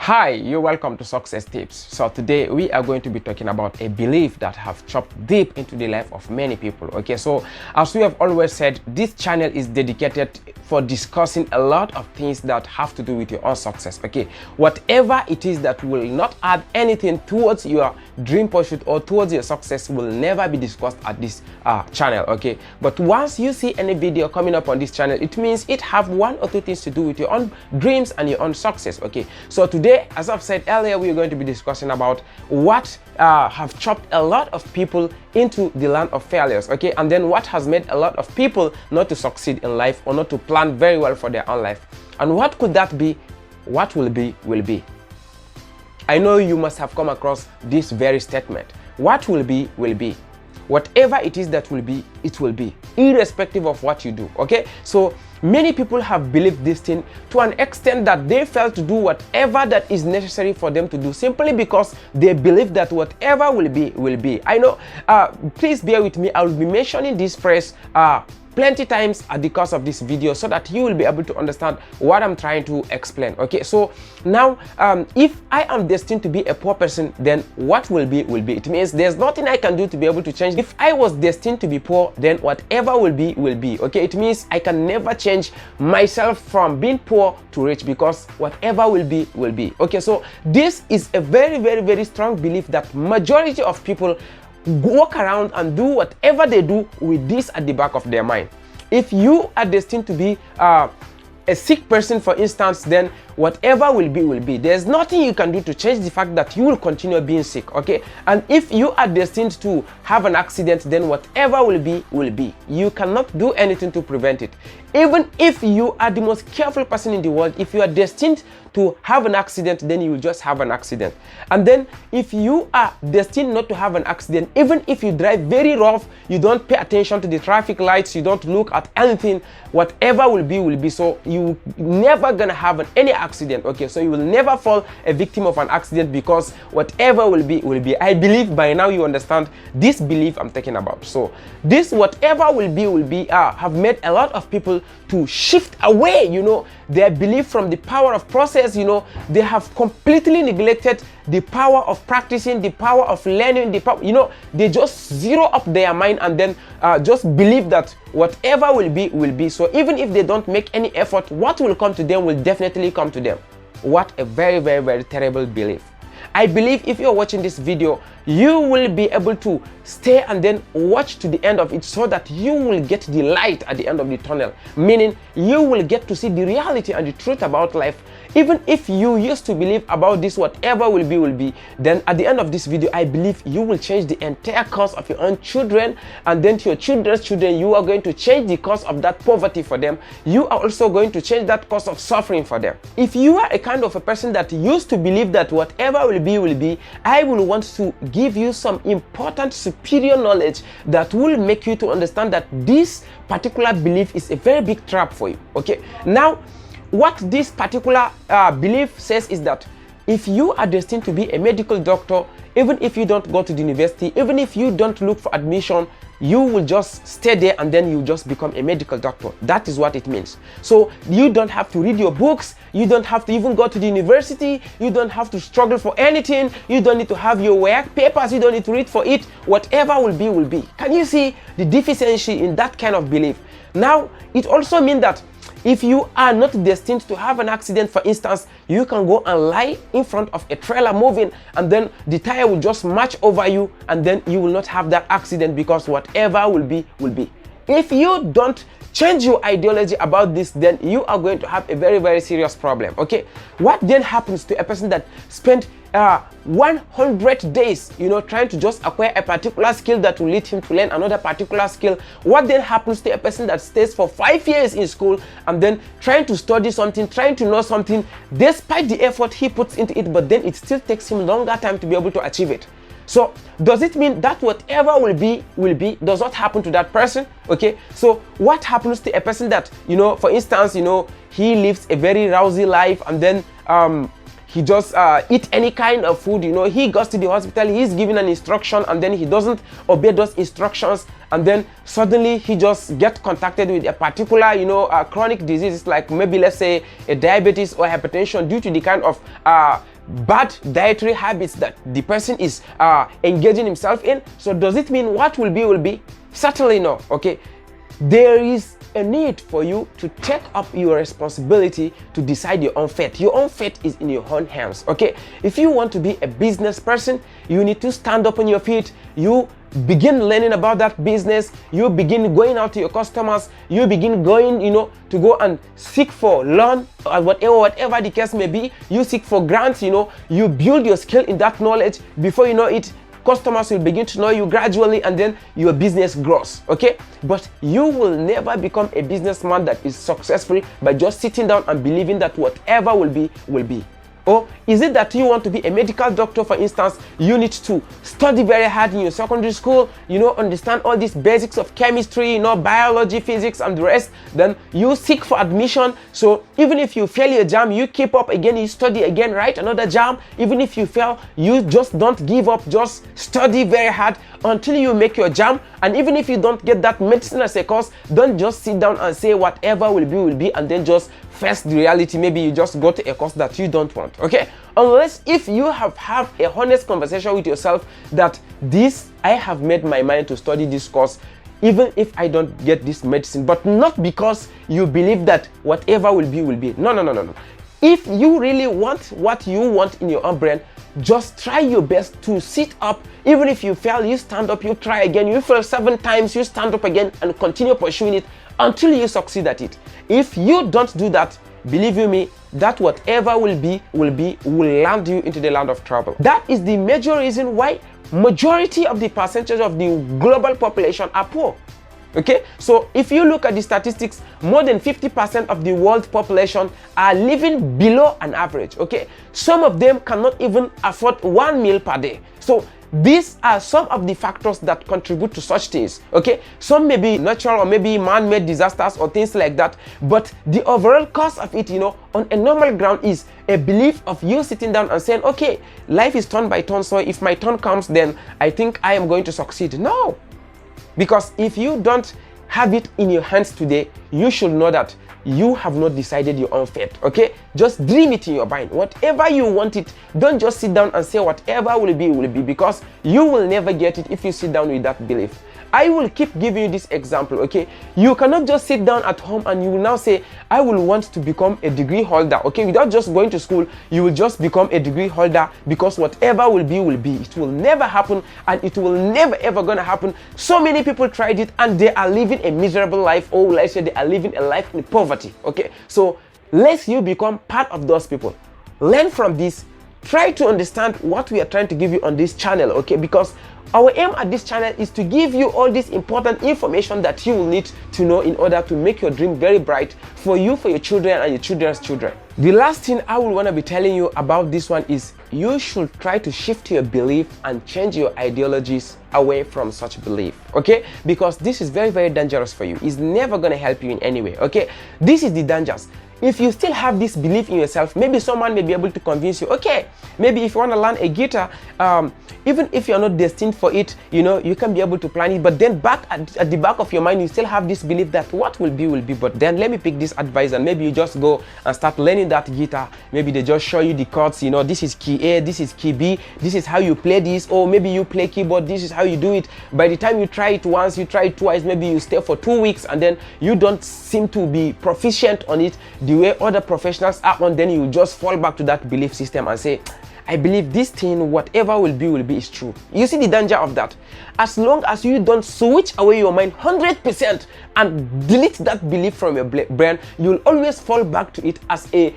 Hi, you're welcome to Success Tips. So today we are going to be talking about a belief that have chopped deep into the life of many people. Okay, so as we have always said, this channel is dedicated for discussing a lot of things that have to do with your own success. Okay, whatever it is that will not add anything towards your dream pursuit or towards your success will never be discussed at this channel. Okay, but once you see any video coming up on this channel, it means it have one or two things to do with your own dreams and your own success. Okay, so today, as I've said earlier, we are going to be discussing about what have chopped a lot of people into the land of failures. Okay, and then what has made a lot of people not to succeed in life or not to plan very well for their own life. And what could that be? What will be, will be. I know you must have come across this very statement. What will be, will be. Whatever it is that will be, it will be, irrespective of what you do. Okay, so many people have believed this thing to an extent that they fail to do whatever that is necessary for them to do, simply because they believe that whatever will be, will be. I know, please bear with me, I will be mentioning this phrase plenty times at the course of this video so that you will be able to understand what I'm trying to explain. Okay, so now if I am destined to be a poor person, then what will be, will be. It means there's nothing I can do to be able to change. If I was destined to be poor, then whatever will be, will be. Okay, it means I can never change myself from being poor to rich, because whatever will be, will be. Okay, so this is a very, very, very strong belief that majority of people walk around and do whatever they do with this at the back of their mind. If you are destined to be a sick person, for instance, then whatever will be, will be. There's nothing you can do to change the fact that you will continue being sick. Okay, and if you are destined to have an accident, then whatever will be, will be. You cannot do anything to prevent it. Even if you are the most careful person in the world, if you are destined to have an accident, then you will just have an accident. And then if you are destined not to have an accident, even if you drive very rough, you don't pay attention to the traffic lights, you don't look at anything, whatever will be, will be. So you never gonna have any accident. Okay, so you will never fall a victim of an accident, because whatever will be, will be. I believe by now you understand this belief I'm talking about. So this whatever will be have made a lot of people to shift away, you know, their belief from the power of process. You know, they have completely neglected the power of practicing, the power of learning, the power, you know, they just zero up their mind and then just believe that whatever will be, will be. So even if they don't make any effort, what will come to them will definitely come to them. What a very, very, very terrible belief. I believe if you're watching this video, you will be able to stay and then watch to the end of it, so that you will get the light at the end of the tunnel, meaning you will get to see the reality and the truth about life. Even if you used to believe about this whatever will be, will be, then at the end of this video, I believe you will change the entire course of your own children, and then to your children's children, you are going to change the course of that poverty for them. You are also going to change that course of suffering for them. If you are a kind of a person that used to believe that whatever will be, will be, I will want to give you some important superior knowledge that will make you to understand that this particular belief is a very big trap for you. Okay, now what this particular belief says is that if you are destined to be a medical doctor, even if you don't go to the university, even if you don't look for admission, you will just stay there and then you just become a medical doctor. That is what it means. So you don't have to read your books, you don't have to even go to the university, you don't have to struggle for anything, you don't need to have your work papers, you don't need to read for it. Whatever will be, will be. Can you see the deficiency in that kind of belief? Now, it also means that if you are not destined to have an accident, for instance, you can go and lie in front of a trailer moving, and then the tire will just march over you, and then you will not have that accident, because whatever will be, will be. If you don't change your ideology about this, then you are going to have a very, very serious problem. Okay, what then happens to a person that spent 100 days, you know, trying to just acquire a particular skill that will lead him to learn another particular skill? What then happens to a person that stays for 5 years in school and then trying to study something, trying to know something, despite the effort he puts into it, but then it still takes him longer time to be able to achieve it? So does it mean that whatever will be, does not happen to that person? Okay, so what happens to a person that, you know, for instance, you know, he lives a very rousy life, and then he just eat any kind of food, you know, he goes to the hospital, he's given an instruction, and then he doesn't obey those instructions, and then suddenly he just get contacted with a particular, you know, chronic disease, like maybe let's say a diabetes or hypertension, due to the kind of bad dietary habits that the person is engaging himself in. So does it mean what will be? Certainly no. Okay, there is a need for you to take up your responsibility to decide your own fate. Your own fate is in your own hands. Okay, if you want to be a business person, you need to stand up on your feet. You begin learning about that business. You begin going out to your customers. You begin going, you know, to go and seek for loan or whatever the case may be. You seek for grants, you know, you build your skill in that knowledge. Before you know it, customers will begin to know you gradually, and then your business grows. Okay, but you will never become a businessman that is successful by just sitting down and believing that whatever will be. Or is it that you want to be a medical doctor, for instance? You need to study very hard in your secondary school, you know, understand all these basics of chemistry, you know, biology, physics, and the rest. Then you seek for admission. So even if you fail your jam, you keep up again, you study again, write another jam. Even if you fail, you just don't give up, just study very hard until you make your jam. And even if you don't get that medicine as a course, don't just sit down and say whatever will be, and then just face the reality. Maybe you just go to a course that you don't want. Okay, unless if you have a honest conversation with yourself that I have made my mind to study this course even if I don't get this medicine, but not because you believe that whatever will be. No. If you really want what you want in your own brain, just try your best to sit up. Even if you fail, you stand up, you try again. You fail 7 times, you stand up again and continue pursuing it until you succeed at it. If you don't do that, believe you me, that whatever will land you into the land of trouble. That is the major reason why majority of the percentage of the global population are poor. Okay, so if you look at the statistics, more than 50% of the world population are living below an average. Okay, some of them cannot even afford 1 meal per day. So these are some of the factors that contribute to such things. Okay, some may be natural or maybe man-made disasters or things like that, but the overall cause of it, you know, on a normal ground is a belief of you sitting down and saying, okay, life is turn by turn, so if my turn comes, then I think I am going to succeed. No, because if you don't have it in your hands today, you should know that you have not decided your own fate. Okay, just dream it in your mind. Whatever you want it, don't just sit down and say whatever will be, because you will never get it if you sit down with that belief. I will keep giving you this example. Okay, you cannot just sit down at home and you will now say, I will want to become a degree holder. Okay, without just going to school, you will just become a degree holder, because whatever will be. It will never happen, and it will never ever gonna happen. So many people tried it and they are living a miserable life, or will I say they are living a life in poverty. Okay, so lest you become part of those people, learn from this. Try to understand what we are trying to give you on this channel. Okay, because our aim at this channel is to give you all this important information that you will need to know in order to make your dream very bright for you, for your children, and your children's children. The last thing I will want to be telling you about this one is you should try to shift your belief and change your ideologies away from such belief. Okay, because this is very, very dangerous for you. It's never going to help you in any way. Okay, this is the dangers. If you still have this belief in yourself, maybe someone may be able to convince you, okay, maybe if you want to learn a guitar, even if you're not destined for it, you know, you can be able to plan it, but then back at the back of your mind, you still have this belief that what will be. But then let me pick this advice, and maybe you just go and start learning that guitar. Maybe they just show you the chords, you know, this is key A, this is key B, this is how you play this, or maybe you play keyboard, this is how you do it. By the time you try it once, you try it twice, maybe you stay for 2 weeks, and then you don't seem to be proficient on it the way other professionals are on, then you just fall back to that belief system and say, I believe this thing, whatever will be is true. You see the danger of that? As long as you don't switch away your mind 100% and delete that belief from your brain, you'll always fall back to it as a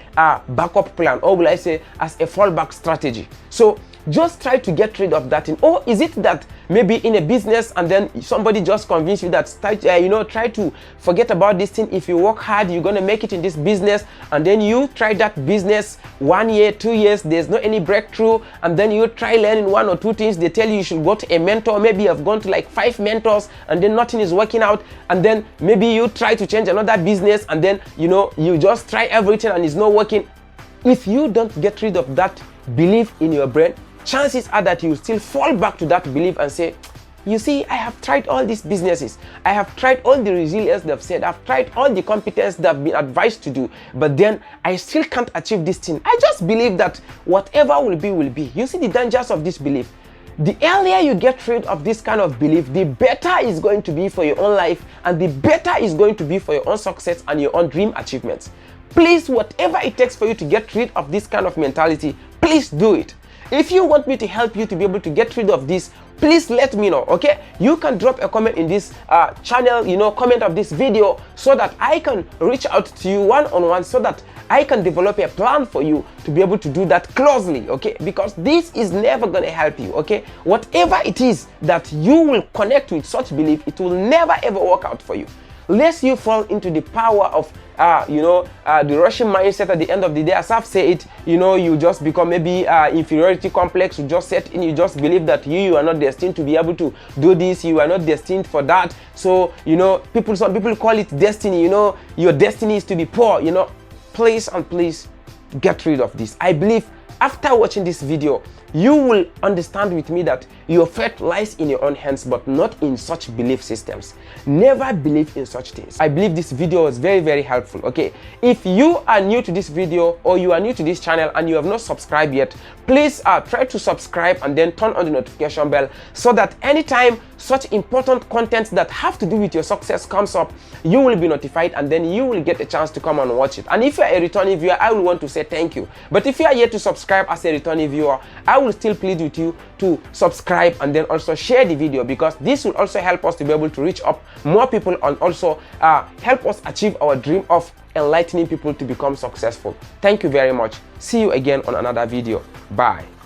backup plan, or will I say as a fallback strategy. So just try to get rid of that thing. Or is it that maybe in a business and then somebody just convinced you that try to forget about this thing. If you work hard, you're gonna make it in this business, and then you try that business 1 year, 2 years, there's no any breakthrough, and then you try learning 1 or 2 things. They tell you should go to a mentor. Maybe you've gone to like 5 mentors, and then nothing is working out. And then maybe you try to change another business, and then you just try everything and it's not working. If you don't get rid of that belief in your brain, chances are that you will still fall back to that belief and say, you see, I have tried all these businesses. I have tried all the resilience they've said. I've tried all the competence they've been advised to do. But then I still can't achieve this thing. I just believe that whatever will be, will be. You see the dangers of this belief. The earlier you get rid of this kind of belief, the better it's going to be for your own life, and the better it's going to be for your own success and your own dream achievements. Please, whatever it takes for you to get rid of this kind of mentality, please do it. If you want me to help you to be able to get rid of this, please let me know, okay? You can drop a comment in this channel, comment of this video, so that I can reach out to you one-on-one, so that I can develop a plan for you to be able to do that closely, okay? Because this is never going to help you, okay? Whatever it is that you will connect with such belief, it will never ever work out for you. Lest you fall into the power of the Russian mindset at the end of the day. As I've said it, you just become maybe inferiority complex. You just set in, you just believe that you are not destined to be able to do this. You are not destined for that. So, some people call it destiny. Your destiny is to be poor. Please and please get rid of this. I believe after watching this video, you will understand with me that your fate lies in your own hands, but not in such belief systems. Never believe in such things. I believe this video was very, very helpful, okay? If you are new to this video, or you are new to this channel and you have not subscribed yet, please try to subscribe and then turn on the notification bell, so that anytime such important content that have to do with your success comes up, you will be notified, and then you will get a chance to come and watch it. And if you are a returning viewer, I will want to say thank you. But if you are yet to subscribe as a returning viewer, I will still plead with you to subscribe and then also share the video, because this will also help us to be able to reach up more people, and also help us achieve our dream of enlightening people to become successful. Thank you very much. See you again on another video. Bye.